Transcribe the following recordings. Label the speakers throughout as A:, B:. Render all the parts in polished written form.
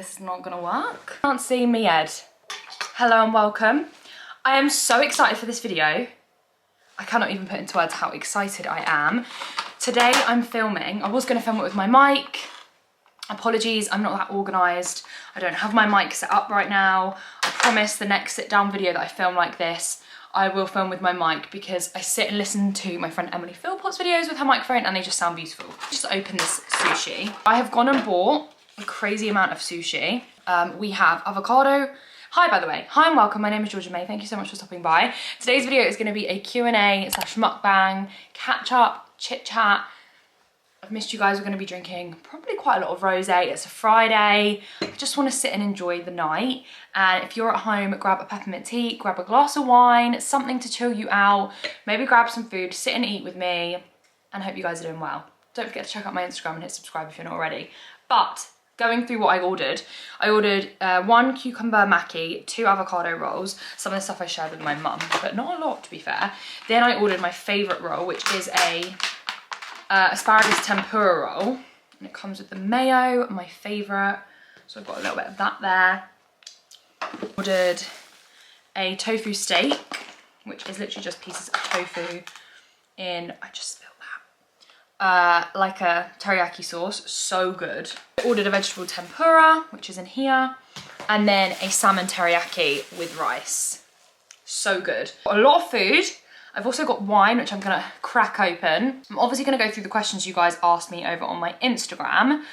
A: this is not gonna work. Can't see me yet. Hello and welcome. I am so excited for this video. I cannot even put into words how excited I am. Today I'm filming. I was gonna film it with my mic. Apologies, I'm not that organised. I don't have my mic set up right now. I promise the next sit down video that I film like this, I will film with my mic because I sit and listen to my friend Emily Philpott's videos with her microphone and they just sound beautiful. Just open this sushi. I have gone and bought a crazy amount of sushi. We have avocado. Hi, by the way. Hi and welcome. My name is Georgiamay. Thank you so much for stopping by. Today's video is going to be a Q&A / mukbang, catch up, chit chat. I've missed you guys. We're going to be drinking probably quite a lot of rosé. It's a Friday. I just want to sit and enjoy the night. And if you're at home, grab a peppermint tea, grab a glass of wine, something to chill you out. Maybe grab some food, sit and eat with me. And I hope you guys are doing well. Don't forget to check out my Instagram and hit subscribe if you're not already. But going through what I ordered 1 cucumber maki, 2 avocado rolls. Some of the stuff I shared with my mum, but not a lot to be fair. Then I ordered my favourite roll, which is a asparagus tempura roll, and it comes with the mayo, my favourite, so I've got a little bit of that there. Ordered a tofu steak, which is literally just pieces of tofu in, I just spilled that, like a teriyaki sauce, so good. I ordered a vegetable tempura, which is in here, and then a salmon teriyaki with rice, so good. Got a lot of food. I've also got wine, which I'm gonna crack open. I'm obviously gonna go through the questions you guys asked me over on my Instagram,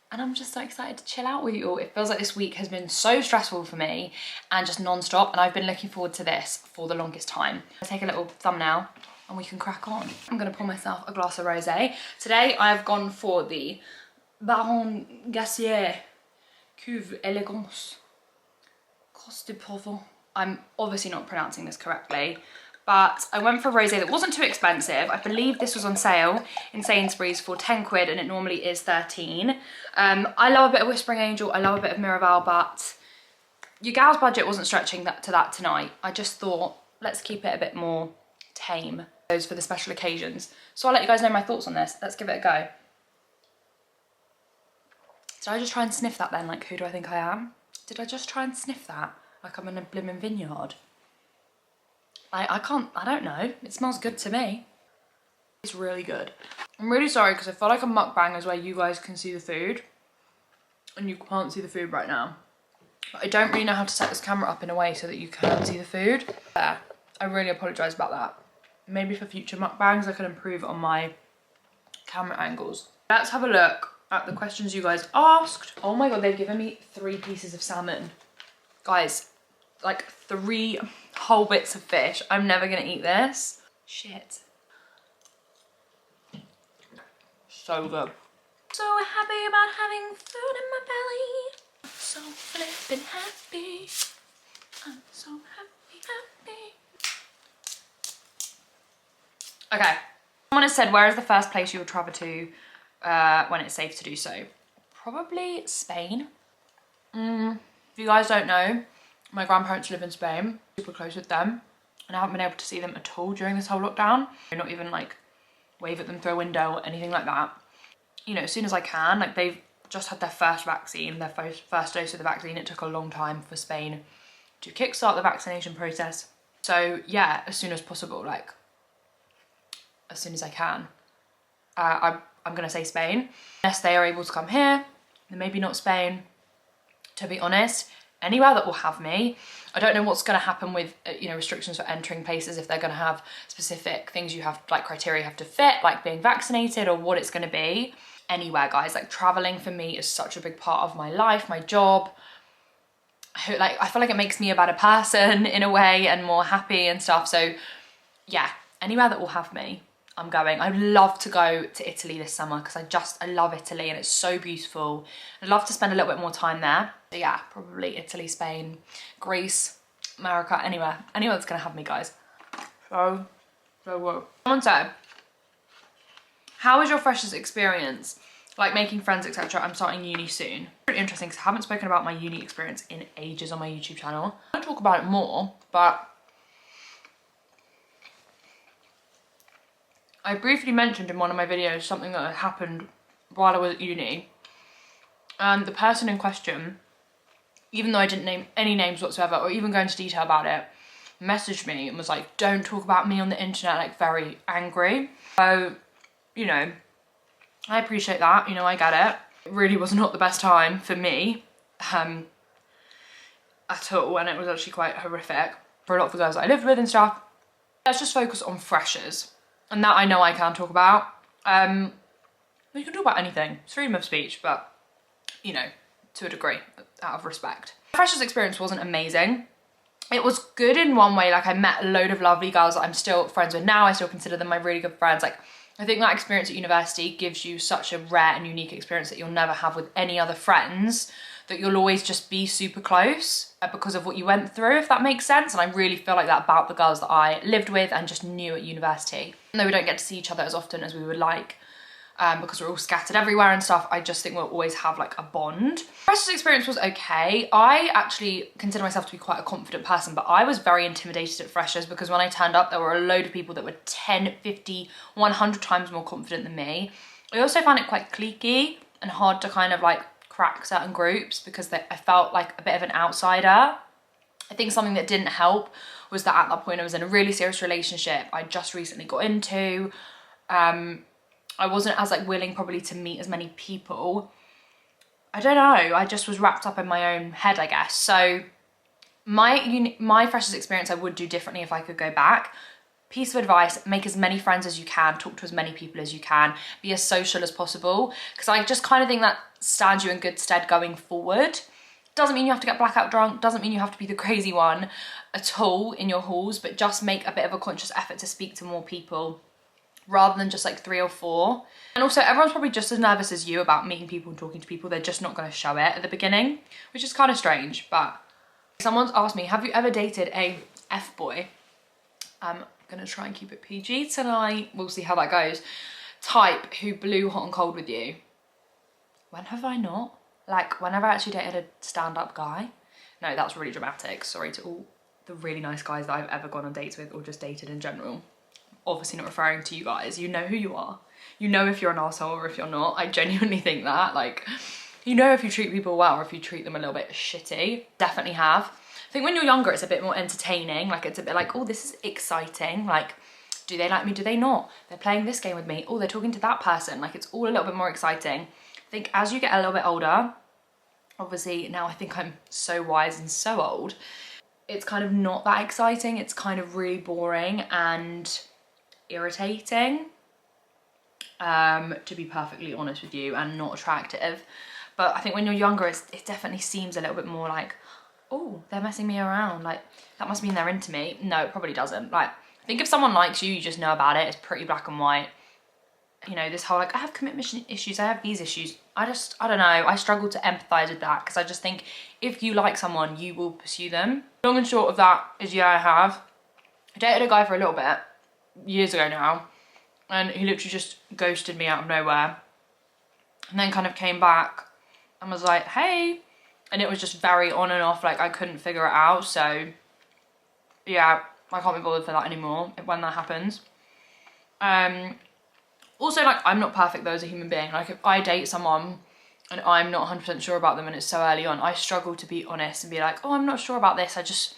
A: and I'm just so excited to chill out with you all. It feels like this week has been so stressful for me and just non-stop, and I've been looking forward to this for the longest time. I'll take a little thumbnail and we can crack on. I'm gonna pour myself a glass of rosé. Today I have gone for the Baron Gassier Cuve Elegance Coste de Provence. I'm obviously not pronouncing this correctly, but I went for a rosé that wasn't too expensive. I believe this was on sale in Sainsbury's for 10 quid and it normally is 13. I love a bit of Whispering Angel, I love a bit of Miraval, but your gal's budget wasn't stretching to that tonight. I just thought, let's keep it a bit more tame. Those for the special occasions. So I'll let you guys know my thoughts on this. Let's give it a go. Did I just try and sniff that then? Like, who do I think I am? Did I just try and sniff that? Like I'm in a blimmin' vineyard? I don't know. It smells good to me. It's really good. I'm really sorry because I feel like a mukbang is where you guys can see the food and you can't see the food right now. But I don't really know how to set this camera up in a way so that you can see the food. There. I really apologise about that. Maybe for future mukbangs I can improve on my camera angles. Let's have a look at the questions you guys asked. Oh my god, they've given me 3 pieces of salmon. Guys, like 3 whole bits of fish. I'm never gonna eat this. Shit. So good. So happy about having food in my belly. I'm so flippin' happy. I'm so happy. Okay. Someone has said, where is the first place you would travel to when it's safe to do so? Probably Spain. If you guys don't know, my grandparents live in Spain, super close with them, and I haven't been able to see them at all during this whole lockdown. Not even like wave at them through a window or anything like that. You know, as soon as I can, like they've just had their first vaccine, their first dose of the vaccine. It took a long time for Spain to kickstart the vaccination process. So yeah, as soon as possible, like as soon as I can. I'm gonna say Spain. Unless they are able to come here, then maybe not Spain. To be honest, anywhere that will have me. I don't know what's going to happen with restrictions for entering places, if they're going to have specific things you have, like criteria you have to fit, like being vaccinated, or what it's going to be. Anywhere, guys. Like traveling for me is such a big part of my life, my job. I feel like it makes me a better person in a way and more happy and stuff. So yeah, anywhere that will have me, I'm going. I'd love to go to Italy this summer because I love Italy and it's so beautiful. I'd love to spend a little bit more time there. So yeah, probably Italy, Spain, Greece, America, anywhere that's gonna have me, guys. So good. Someone said, how was your freshers experience? Like making friends, etc. I'm starting uni soon. Really interesting because I haven't spoken about my uni experience in ages on my YouTube channel. I want to talk about it more, but I briefly mentioned in one of my videos something that had happened while I was at uni. And the person in question even though I didn't name any names whatsoever or even go into detail about it, messaged me and was like, don't talk about me on the internet, like very angry. So, you know, I appreciate that, you know, I get it. It really was not the best time for me at all, and it was actually quite horrific for a lot of the girls that I lived with and stuff. Let's just focus on freshers, and that I know I can talk about. We can talk about anything, it's freedom of speech, but you know, to a degree, out of respect. Freshers experience wasn't amazing. It was good in one way, like I met a load of lovely girls that I'm still friends with now. I still consider them my really good friends. Like, I think that experience at university gives you such a rare and unique experience that you'll never have with any other friends, that you'll always just be super close because of what you went through, if that makes sense. And I really feel like that about the girls that I lived with and just knew at university. Though we don't get to see each other as often as we would like, because we're all scattered everywhere and stuff, I just think we'll always have like a bond. Freshers experience was okay. I actually consider myself to be quite a confident person, but I was very intimidated at freshers because when I turned up, there were a load of people that were 10, 50, 100 times more confident than me. I also found it quite cliquey and hard to kind of like crack certain groups because I felt like a bit of an outsider. I think something that didn't help was that at that point I was in a really serious relationship I just recently got into. I wasn't as like willing probably to meet as many people. I don't know, I just was wrapped up in my own head, I guess. So my freshers experience I would do differently if I could go back. Piece of advice, make as many friends as you can, talk to as many people as you can, be as social as possible, because I just kind of think that stands you in good stead going forward. Doesn't mean you have to get blackout drunk, doesn't mean you have to be the crazy one at all in your halls, but just make a bit of a conscious effort to speak to more people rather than just like 3 or 4. And also everyone's probably just as nervous as you about meeting people and talking to people. They're just not going to show it at the beginning, which is kind of strange. But someone's asked me, have you ever dated a F-boy? I'm going to try and keep it PG tonight. We'll see how that goes. Type who blew hot and cold with you. When have I not? Like, whenever I actually dated a stand-up guy. No, that's really dramatic. Sorry to all the really nice guys that I've ever gone on dates with or just dated in general. Obviously not referring to you guys. You know who you are. You know if you're an arsehole or if you're not. I genuinely think that. Like, you know if you treat people well or if you treat them a little bit shitty. Definitely have. I think when you're younger, it's a bit more entertaining. Like, it's a bit like, oh, this is exciting. Like, do they like me? Do they not? They're playing this game with me. Oh, they're talking to that person. Like, it's all a little bit more exciting. I think as you get a little bit older, obviously now I think I'm so wise and so old, it's kind of not that exciting. It's kind of really boring and irritating, to be perfectly honest with you, and not attractive. But I think when you're younger, it definitely seems a little bit more like, oh, they're messing me around. Like, that must mean they're into me. No, it probably doesn't. Like, I think if someone likes you, you just know about it. It's pretty black and white. You know, this whole like, I have commitment issues, I have these issues. I don't know, I struggle to empathize with that because I just think if you like someone, you will pursue them. Long and short of that is, yeah, I have. I dated a guy for a little bit, years ago now, and he literally just ghosted me out of nowhere. And then kind of came back and was like, hey. And it was just very on and off, like I couldn't figure it out. So yeah, I can't be bothered for that anymore when that happens. Also, like, I'm not perfect though as a human being. Like, if I date someone and I'm not 100% sure about them and it's so early on, I struggle to be honest and be like, oh, I'm not sure about this.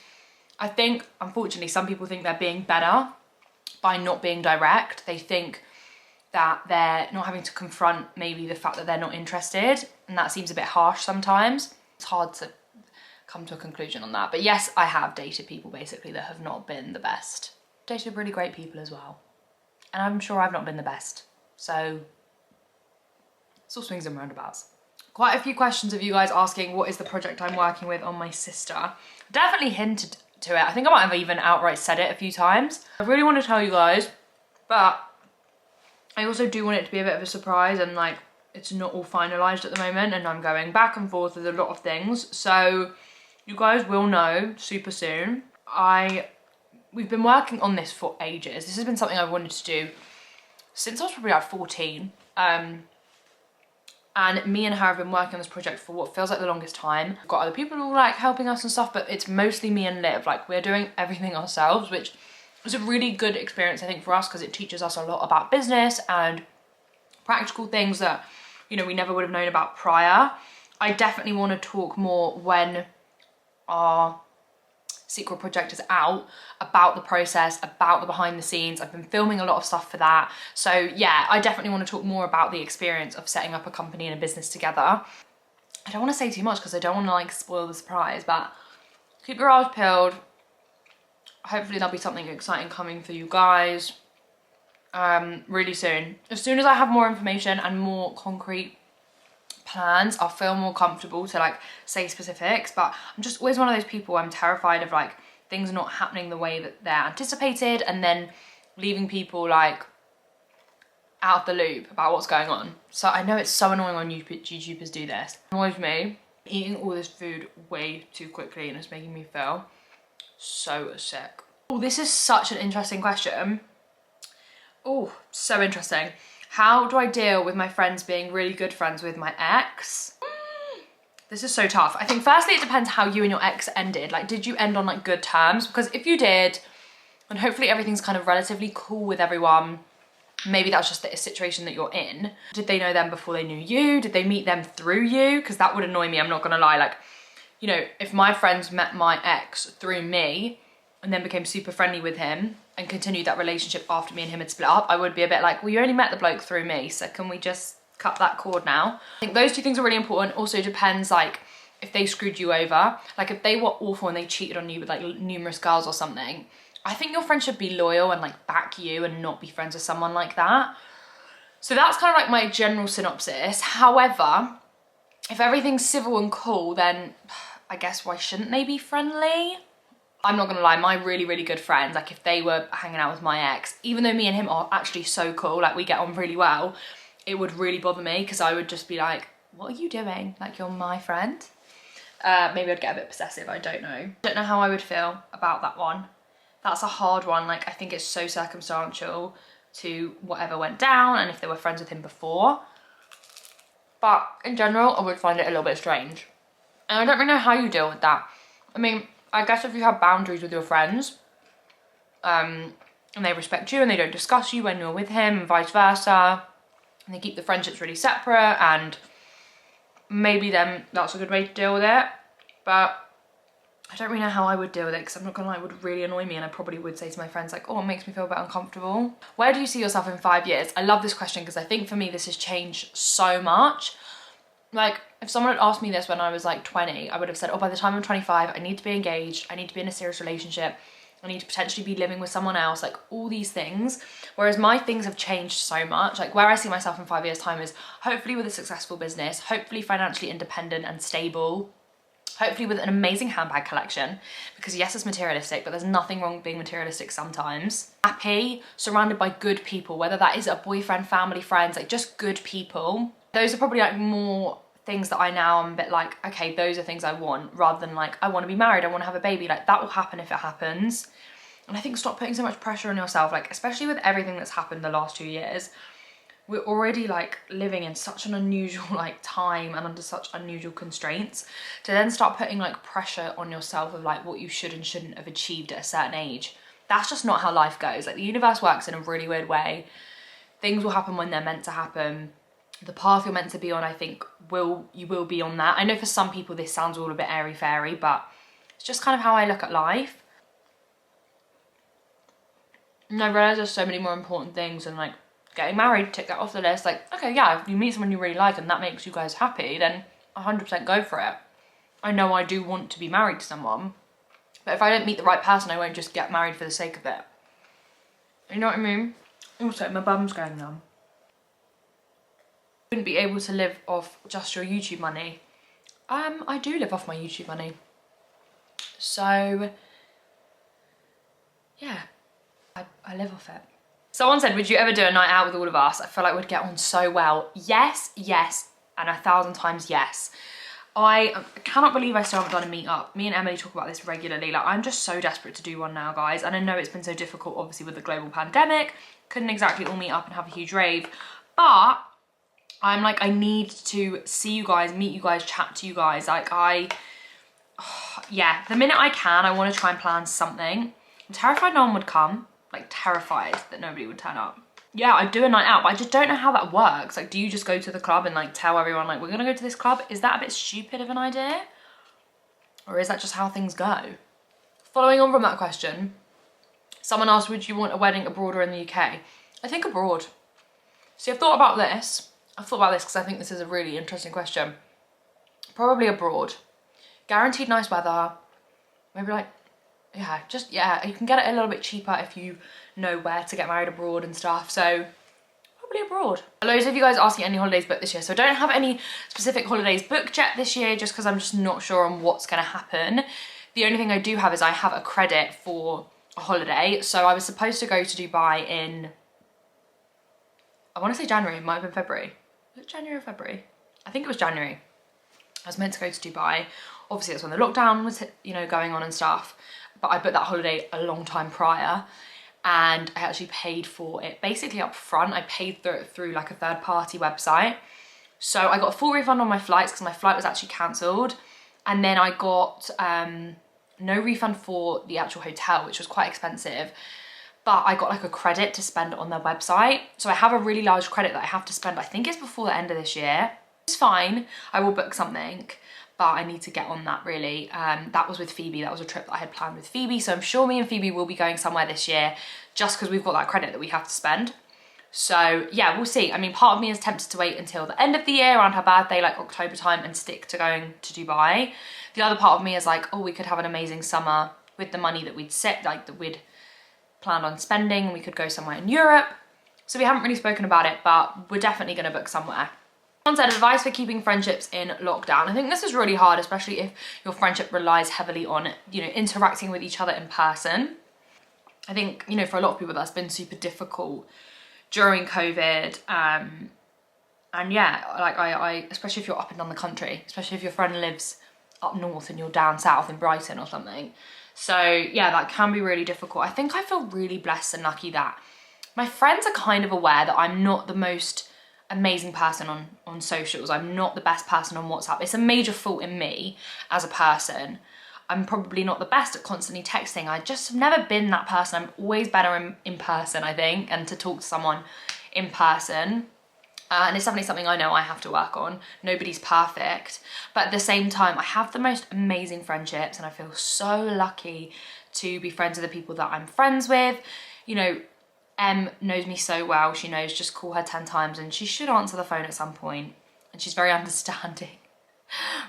A: I think, unfortunately, some people think they're being better by not being direct. They think that they're not having to confront maybe the fact that they're not interested, and that seems a bit harsh sometimes. It's hard to come to a conclusion on that. But yes, I have dated people basically that have not been the best. Dated really great people as well. And I'm sure I've not been the best. So it's all swings and roundabouts. Quite a few questions of you guys asking what is the project I'm working with on my sister. Definitely hinted to it. I think I might have even outright said it a few times. I really want to tell you guys, but I also do want it to be a bit of a surprise, and like, it's not all finalised at the moment and I'm going back and forth with a lot of things. So you guys will know super soon. We've been working on this for ages. This has been something I've wanted to do since I was probably like 14. And me and her have been working on this project for what feels like the longest time. We've got other people who are like helping us and stuff, but it's mostly me and Liv. Like, we're doing everything ourselves, which is a really good experience, I think, for us, because it teaches us a lot about business and practical things that, you know, we never would have known about prior. I definitely want to talk more when our secret project is out, about the process, about the behind the scenes. I've been filming a lot of stuff for that. So yeah, I definitely want to talk more about the experience of setting up a company and a business together. I don't want to say too much because I don't want to like spoil the surprise, but keep your eyes peeled. Hopefully there'll be something exciting coming for you guys really soon. As soon as I have more information and more concrete plans, I'll feel more comfortable to like say specifics, but I'm just always one of those people, I'm terrified of like things not happening the way that they're anticipated and then leaving people like out of the loop about what's going on. So I know it's so annoying when YouTubers do this. It annoys me eating all this food way too quickly and it's making me feel so sick. Oh, this is such an interesting question. Oh, so interesting. How do I deal with my friends being really good friends with my ex? This is so tough. I think firstly, it depends how you and your ex ended. Like, did you end on like good terms? Because if you did, and hopefully everything's kind of relatively cool with everyone, maybe that's just the situation that you're in. Did they know them before they knew you? Did they meet them through you? Because that would annoy me, I'm not gonna lie. Like, you know, if my friends met my ex through me and then became super friendly with him and continued that relationship after me and him had split up, I would be a bit like, well, you only met the bloke through me, so can we just cut that cord now? I think those two things are really important. Also depends like if they screwed you over, like if they were awful and they cheated on you with like numerous girls or something, I think your friend should be loyal and like back you and not be friends with someone like that. So that's kind of like my general synopsis. However, if everything's civil and cool, then I guess why shouldn't they be friendly? I'm not gonna lie, my really, really good friends, like if they were hanging out with my ex, even though me and him are actually so cool, like we get on really well, it would really bother me because I would just be like, what are you doing? Like, you're my friend? Maybe I'd get a bit possessive, I don't know. Don't know how I would feel about that one. That's a hard one. Like, I think it's so circumstantial to whatever went down and if they were friends with him before. But in general, I would find it a little bit strange. And I don't really know how you deal with that. I mean, I guess if you have boundaries with your friends, and they respect you and they don't discuss you when you're with him and vice versa, and they keep the friendships really separate, and maybe then that's a good way to deal with it. But I don't really know how I would deal with it because I'm not gonna lie, it would really annoy me and I probably would say to my friends like, oh, it makes me feel a bit uncomfortable. Where do you see yourself in 5 years? I love this question because I think for me this has changed so much. Like, if someone had asked me this when I was like 20, I would have said, oh, by the time I'm 25, I need to be engaged, I need to be in a serious relationship, I need to potentially be living with someone else, like all these things. Whereas my things have changed so much. Like, where I see myself in 5 years' time is hopefully with a successful business, hopefully financially independent and stable, hopefully with an amazing handbag collection, because yes, it's materialistic, but there's nothing wrong with being materialistic sometimes. Happy, surrounded by good people, whether that is a boyfriend, family, friends, like just good people. Those are probably like more things that I now am a bit like, okay, those are things I want, rather than like, I want to be married, I want to have a baby. Like, that will happen if it happens. And I think stop putting so much pressure on yourself, like especially with everything that's happened the last 2 years. We're already like living in such an unusual like time and under such unusual constraints, to then start putting like pressure on yourself of like what you should and shouldn't have achieved at a certain age. That's just not how life goes. Like, the universe works in a really weird way. Things will happen when they're meant to happen. The path you're meant to be on, I think you will be on that. I know for some people this sounds all a bit airy-fairy, but it's just kind of how I look at life. And I realise there's so many more important things than like getting married, tick that off the list. Like, okay, yeah, if you meet someone you really like and that makes you guys happy, then 100% go for it. I know I do want to be married to someone, but if I don't meet the right person, I won't just get married for the sake of it. You know what I mean? Also, my bum's going numb. Wouldn't be able to live off just your YouTube money. I do live off my YouTube money. So, yeah, I live off it. Someone said, would you ever do a night out with all of us? I feel like we'd get on so well. Yes, yes, and 1,000 times yes. I cannot believe I still haven't done a meet-up. Me and Emily talk about this regularly. Like, I'm just so desperate to do one now, guys. And I know it's been so difficult, obviously, with the global pandemic. Couldn't exactly all meet up and have a huge rave. But I'm like, I need to see you guys, meet you guys, chat to you guys. Like, yeah, the minute I can, I want to try and plan something. I'm terrified no one would come. Like, terrified that nobody would turn up. Yeah, I'd do a night out, but I just don't know how that works. Like, do you just go to the club and like tell everyone like, we're gonna go to this club? Is that a bit stupid of an idea? Or is that just how things go? Following on from that question, someone asked, would you want a wedding abroad or in the UK? I think abroad. See, I've thought about this because I think this is a really interesting question. Probably abroad. Guaranteed nice weather. Maybe like, yeah, you can get it a little bit cheaper if you know where to get married abroad and stuff. So probably abroad. Loads of you guys asking any holidays booked this year. So I don't have any specific holidays booked yet this year just because I'm just not sure on what's going to happen. The only thing I do have is I have a credit for a holiday. So I was supposed to go to Dubai in, I want to say January, it might have been February. Was it January or February? I think it was January. I was meant to go to Dubai. Obviously that's when the lockdown was, you know, going on and stuff. But I booked that holiday a long time prior and I actually paid for it basically up front. I paid through like a third party website. So I got a full refund on my flights because my flight was actually cancelled. And then I got no refund for the actual hotel, which was quite expensive. But I got like a credit to spend on their website. So I have a really large credit that I have to spend. I think it's before the end of this year. It's fine, I will book something, but I need to get on that really. That was with Phoebe, that was a trip that I had planned with Phoebe. So I'm sure me and Phoebe will be going somewhere this year just because we've got that credit that we have to spend. So yeah, we'll see. I mean, part of me is tempted to wait until the end of the year around her birthday, like October time, and stick to going to Dubai. The other part of me is like, oh, we could have an amazing summer with the money that we'd set, like that we'd planned on spending. We could go somewhere in Europe. So we haven't really spoken about it, but we're definitely going to book somewhere. Someone said, advice for keeping friendships in lockdown. I think this is really hard, especially if your friendship relies heavily on, you know, interacting with each other in person. I think, you know, for a lot of people that's been super difficult during COVID. And yeah, like I especially if you're up and down the country, especially if your friend lives up north and you're down south in Brighton or something. So yeah, that can be really difficult. I think I feel really blessed and lucky that my friends are kind of aware that I'm not the most amazing person on socials. I'm not the best person on WhatsApp. It's a major fault in me as a person. I'm probably not the best at constantly texting. I just have never been that person. I'm always better in person, I think, and to talk to someone in person. And it's definitely something I know I have to work on. Nobody's perfect. But at the same time, I have the most amazing friendships and I feel so lucky to be friends with the people that I'm friends with. You know, Em knows me so well. She knows just call her 10 times and she should answer the phone at some point. And she's very understanding,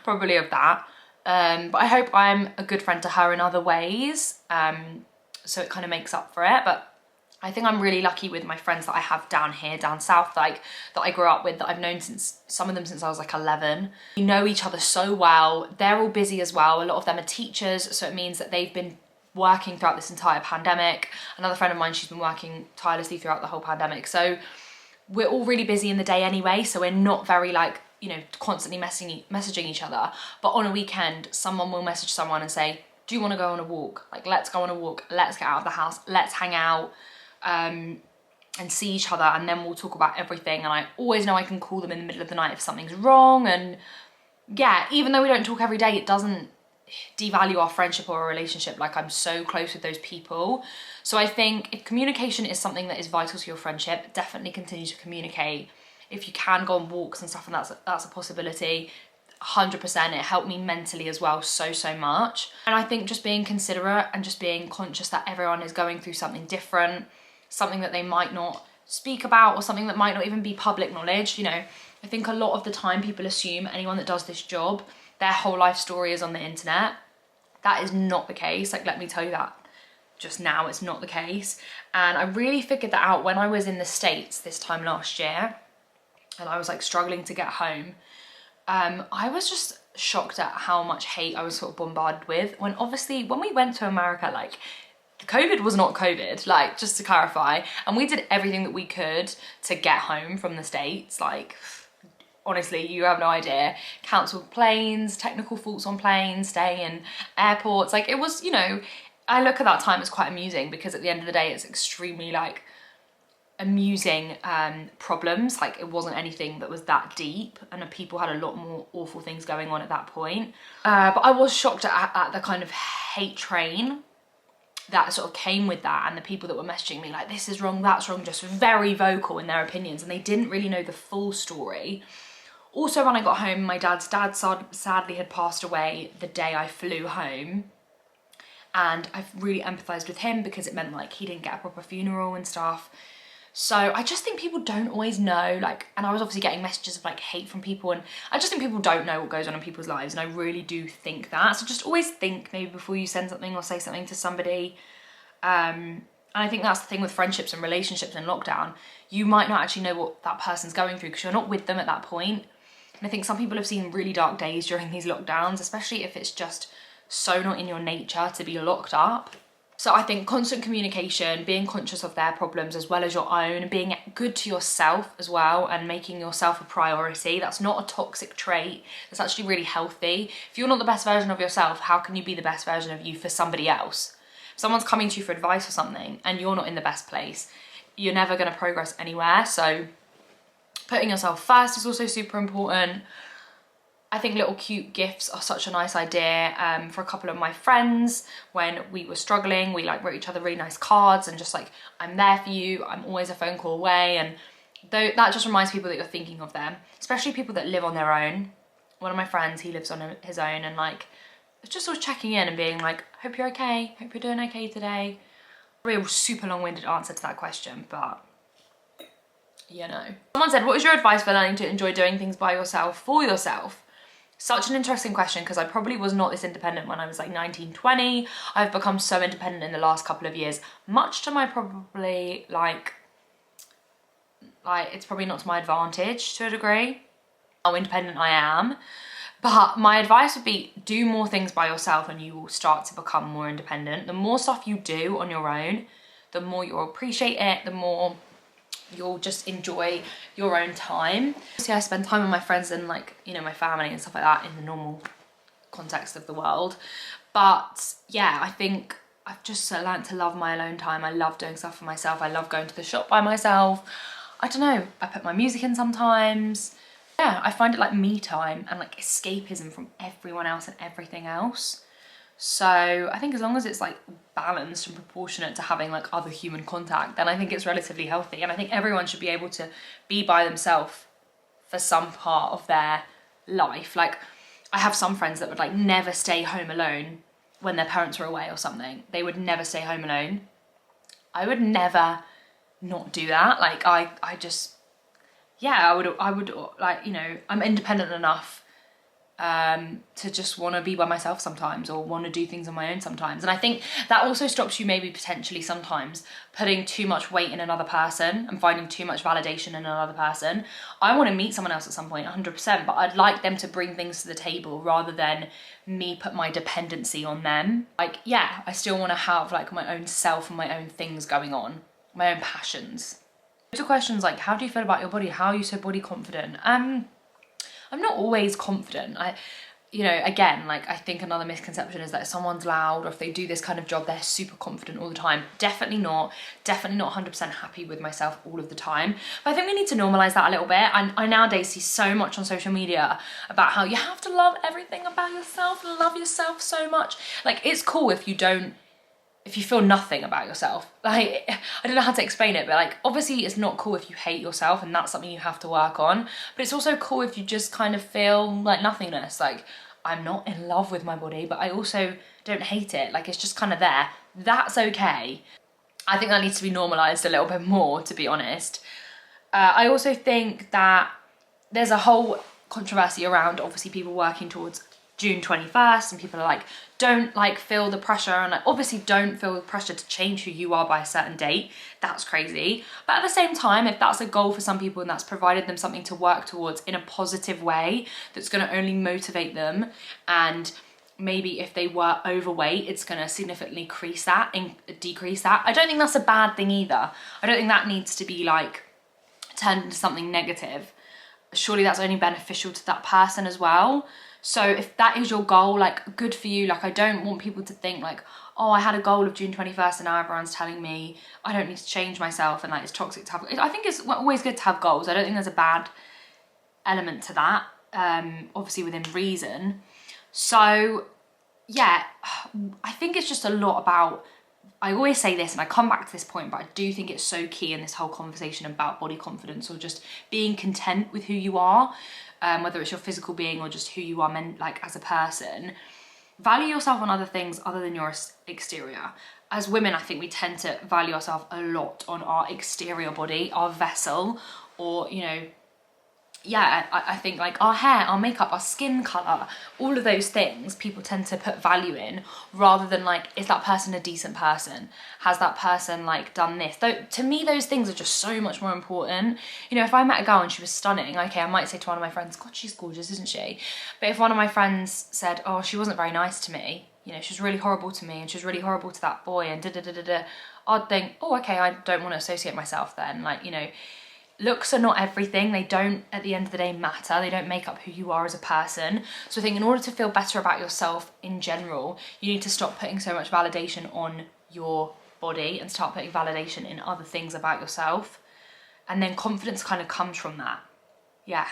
A: probably of that. But I hope I'm a good friend to her in other ways. So it kind of makes up for it. But I think I'm really lucky with my friends that I have down here, down south, like that I grew up with, that I've known since, some of them since I was like 11. We know each other so well. They're all busy as well. A lot of them are teachers. So it means that they've been working throughout this entire pandemic. Another friend of mine, she's been working tirelessly throughout the whole pandemic. So we're all really busy in the day anyway. So we're not very like, you know, constantly messaging each other. But on a weekend, someone will message someone and say, do you want to go on a walk? Like, let's go on a walk. Let's get out of the house. Let's hang out and see each other. And then we'll talk about everything. And I always know I can call them in the middle of the night if something's wrong. And yeah, even though we don't talk every day, it doesn't devalue our friendship or our relationship. Like, I'm so close with those people. So I think if communication is something that is vital to your friendship, definitely continue to communicate. If you can go on walks and stuff, and that's a possibility, 100%. It helped me mentally as well so much. And I think just being considerate and just being conscious that everyone is going through something different, something that they might not speak about or something that might not even be public knowledge. You know, I think a lot of the time people assume anyone that does this job, their whole life story is on the internet. That is not the case. Like, let me tell you that just now, it's not the case. And I really figured that out when I was in the States this time last year and I was like struggling to get home. I was just shocked at how much hate I was sort of bombarded with, when obviously when we went to America, like, COVID was not COVID, like, just to clarify, and we did everything that we could to get home from the States. Like, honestly, you have no idea. Cancelled planes, technical faults on planes, staying in airports. Like, it was, you know, I look at that time as quite amusing because at the end of the day, it's extremely like amusing problems. Like, it wasn't anything that was that deep, and people had a lot more awful things going on at that point. But I was shocked at the kind of hate train that sort of came with that, and the people that were messaging me like, this is wrong, that's wrong, just very vocal in their opinions, and they didn't really know the full story Also, when I got home, my dad's dad sadly had passed away the day I flew home. And I've really empathised with him because it meant like he didn't get a proper funeral and stuff. So I just think people don't always know, like, and I was obviously getting messages of like hate from people, and I just think people don't know what goes on in people's lives, and I really do think that. So just always think maybe before you send something or say something to somebody. And I think that's the thing with friendships and relationships in lockdown. You might not actually know what that person's going through because you're not with them at that point. And I think some people have seen really dark days during these lockdowns, especially if it's just so not in your nature to be locked up. So I think constant communication, being conscious of their problems as well as your own, being good to yourself as well and making yourself a priority. That's not a toxic trait. That's actually really healthy. If you're not the best version of yourself, how can you be the best version of you for somebody else? If someone's coming to you for advice or something and you're not in the best place, you're never going to progress anywhere. So putting yourself first is also super important. I think little cute gifts are such a nice idea. For a couple of my friends, when we were struggling, we like wrote each other really nice cards and just like, I'm there for you, I'm always a phone call away. And that just reminds people that you're thinking of them, especially people that live on their own. One of my friends, he lives on his own, and like, it's just sort of checking in and being like, hope you're okay, hope you're doing okay today. Real super long-winded answer to that question, but you know. Someone said, what is your advice for learning to enjoy doing things by yourself, for yourself? Such an interesting question, because I probably was not this independent when I was like 19, 20. I've become so independent in the last couple of years, much to my probably like it's probably not to my advantage to a degree, how independent I am. But my advice would be do more things by yourself and you will start to become more independent. The more stuff you do on your own, the more you'll appreciate it, the more you'll just enjoy your own time. See, I spend time with my friends and like, you know, my family and stuff like that in the normal context of the world. But yeah, I think I've just learned to love my alone time. I love doing stuff for myself. I love going to the shop by myself. I don't know, I put my music in sometimes. Yeah, I find it like me time and like escapism from everyone else and everything else. So I think as long as it's like balanced and proportionate to having like other human contact, then I think it's relatively healthy. And I think everyone should be able to be by themselves for some part of their life. Like I have some friends that would like never stay home alone when their parents were away or something. They would never stay home alone. I would never not do that. Like I just, yeah, I would like, you know, I'm independent enough to just want to be by myself sometimes, or want to do things on my own sometimes. And I think that also stops you maybe potentially sometimes putting too much weight in another person and finding too much validation in another person. I want to meet someone else at some point, 100%, but I'd like them to bring things to the table rather than me put my dependency on them. Like, yeah, I still want to have like my own self and my own things going on, my own passions. Two questions like, how do you feel about your body? How are you so body confident? I'm not always confident. You know, again, like I think another misconception is that if someone's loud or if they do this kind of job, they're super confident all the time. Definitely not 100% happy with myself all of the time. But I think we need to normalize that a little bit. And I nowadays see so much on social media about how you have to love everything about yourself, love yourself so much. Like it's cool if you feel nothing about yourself. Like, I don't know how to explain it, but like, obviously it's not cool if you hate yourself and that's something you have to work on. But it's also cool if you just kind of feel like nothingness. Like, I'm not in love with my body, but I also don't hate it. Like, it's just kind of there. That's okay. I think that needs to be normalized a little bit more, to be honest. I also think that there's a whole controversy around obviously people working towards June 21st and people are like, don't like feel the pressure, and like obviously don't feel the pressure to change who you are by a certain date. That's crazy. But at the same time, if that's a goal for some people and that's provided them something to work towards in a positive way, that's going to only motivate them, and maybe if they were overweight, it's going to significantly decrease that. I don't think that's a bad thing either. I don't think that needs to be like turned into something negative. Surely that's only beneficial to that person as well. So if that is your goal, like good for you. Like I don't want people to think like, oh, I had a goal of June 21st and now everyone's telling me I don't need to change myself and like it's toxic to have. I think it's always good to have goals. I don't think there's a bad element to that, obviously within reason. So yeah, I think it's just a lot about I always say this and I come back to this point, but I do think it's so key in this whole conversation about body confidence or just being content with who you are, whether it's your physical being or just who you are like as a person. Value yourself on other things other than your exterior. As women, I think we tend to value ourselves a lot on our exterior body, our vessel, or, you know, yeah, I think like our hair, our makeup, our skin colour, all of those things people tend to put value in, rather than like, is that person a decent person? Has that person like done this? Though to me, those things are just so much more important. You know, if I met a girl and she was stunning, okay, I might say to one of my friends, God, she's gorgeous, isn't she? But if one of my friends said, oh, she wasn't very nice to me, you know, she was really horrible to me and she was really horrible to that boy and da-da-da-da-da, I'd think, oh, okay, I don't want to associate myself then. Like, you know, looks are not everything. They don't, at the end of the day, matter. They don't make up who you are as a person. So I think in order to feel better about yourself in general, you need to stop putting so much validation on your body and start putting validation in other things about yourself. And then confidence kind of comes from that. Yeah.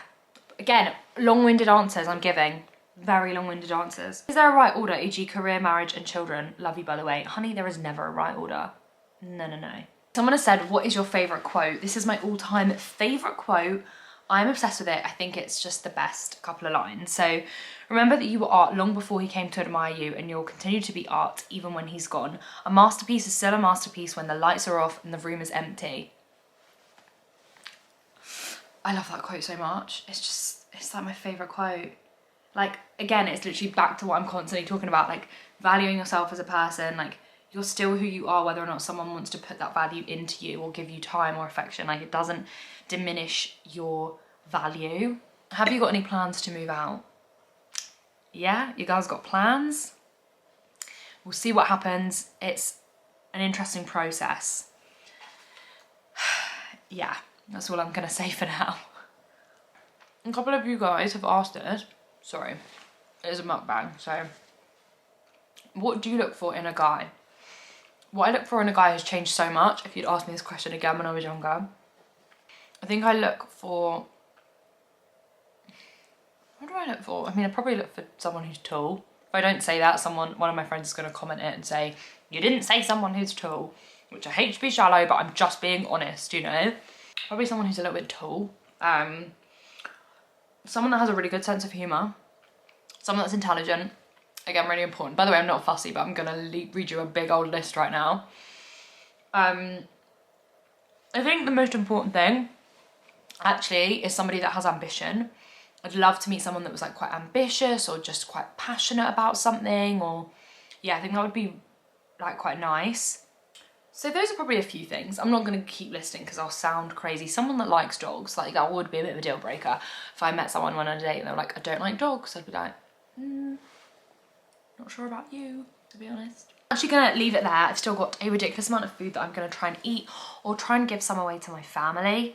A: Again, long-winded answers I'm giving. Very long-winded answers. Is there a right order, e.g. career, marriage and children? Love you, by the way. Honey, there is never a right order. No, no, no. Someone has said, what is your favourite quote? This is my all-time favourite quote. I'm obsessed with it. I think it's just the best couple of lines. So, remember that you were art long before he came to admire you, and you'll continue to be art even when he's gone. A masterpiece is still a masterpiece when the lights are off and the room is empty. I love that quote so much. It's like my favourite quote. Like, again, it's literally back to what I'm constantly talking about, like valuing yourself as a person, like you're still who you are, whether or not someone wants to put that value into you or give you time or affection. Like, it doesn't diminish your value. Have you got any plans to move out? Yeah, you guys got plans? We'll see what happens. It's an interesting process. Yeah, that's all I'm gonna say for now. A couple of you guys have asked it. Sorry, it is a mukbang, so. What do you look for in a guy? What I look for in a guy has changed so much. If you'd asked me this question again when I was younger, I think I look for, what do I look for? I mean, I probably look for someone who's tall. If I don't say that, one of my friends is going to comment it and say, you didn't say someone who's tall, which I hate to be shallow, but I'm just being honest, you know? Probably someone who's a little bit tall. Someone that has a really good sense of humour. Someone that's intelligent. Again, really important. By the way, I'm not fussy, but I'm gonna read you a big old list right now. I think the most important thing, actually, is somebody that has ambition. I'd love to meet someone that was like quite ambitious or just quite passionate about something, or yeah, I think that would be like quite nice. So those are probably a few things. I'm not gonna keep listing because I'll sound crazy. Someone that likes dogs, like that would be a bit of a deal breaker. If I met someone on a date and they were like, I don't like dogs, I'd be like, not sure about you, to be honest. I'm actually gonna leave it there. I've still got a ridiculous amount of food that I'm gonna try and eat, or try and give some away to my family.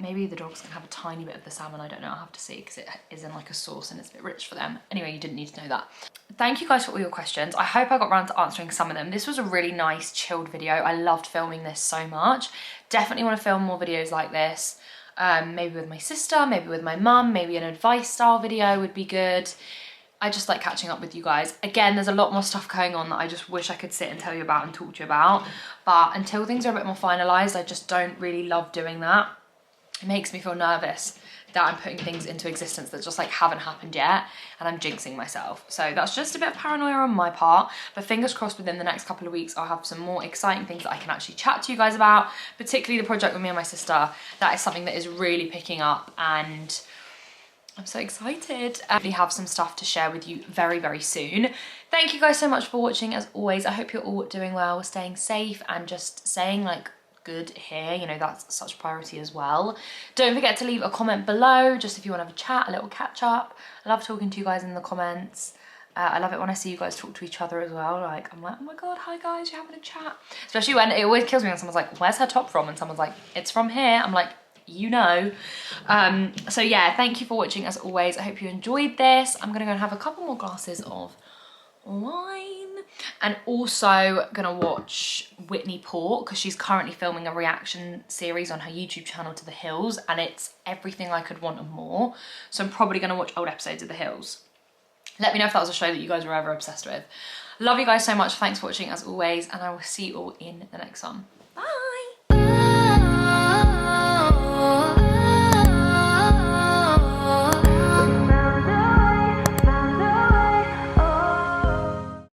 A: Maybe the dogs can have a tiny bit of the salmon, I don't know, I'll have to see, because it is in like a sauce and it's a bit rich for them. Anyway, you didn't need to know that. Thank you guys for all your questions. I hope I got around to answering some of them. This was a really nice, chilled video. I loved filming this so much. Definitely want to film more videos like this. Maybe with my sister, maybe with my mum, maybe an advice style video would be good. I just like catching up with you guys. Again, there's a lot more stuff going on that I just wish I could sit and tell you about and talk to you about. But until things are a bit more finalised, I just don't really love doing that. It makes me feel nervous that I'm putting things into existence that just like haven't happened yet, and I'm jinxing myself. So that's just a bit of paranoia on my part, but fingers crossed within the next couple of weeks I'll have some more exciting things that I can actually chat to you guys about, particularly the project with me and my sister. That is something that is really picking up, and I'm so excited. I really have some stuff to share with you very, very soon. Thank you guys so much for watching. As always, I hope you're all doing well, staying safe, and just staying like good here. You know, that's such a priority as well. Don't forget to leave a comment below, just if you want to have a chat, a little catch up. I love talking to you guys in the comments. I love it when I see you guys talk to each other as well. Like, I'm like, oh my God, hi guys, you're having a chat. Especially when it always kills me when someone's like, where's her top from? And someone's like, it's from here. I'm like, you know. So yeah, thank you for watching as always. I hope you enjoyed this. I'm gonna go and have a couple more glasses of wine, and also gonna watch Whitney Port because she's currently filming a reaction series on her YouTube channel to The Hills, and it's everything I could want and more. So I'm probably gonna watch old episodes of The Hills. Let me know if that was a show that you guys were ever obsessed with. Love you guys so much. Thanks for watching as always, and I will see you all in the next one. Bye.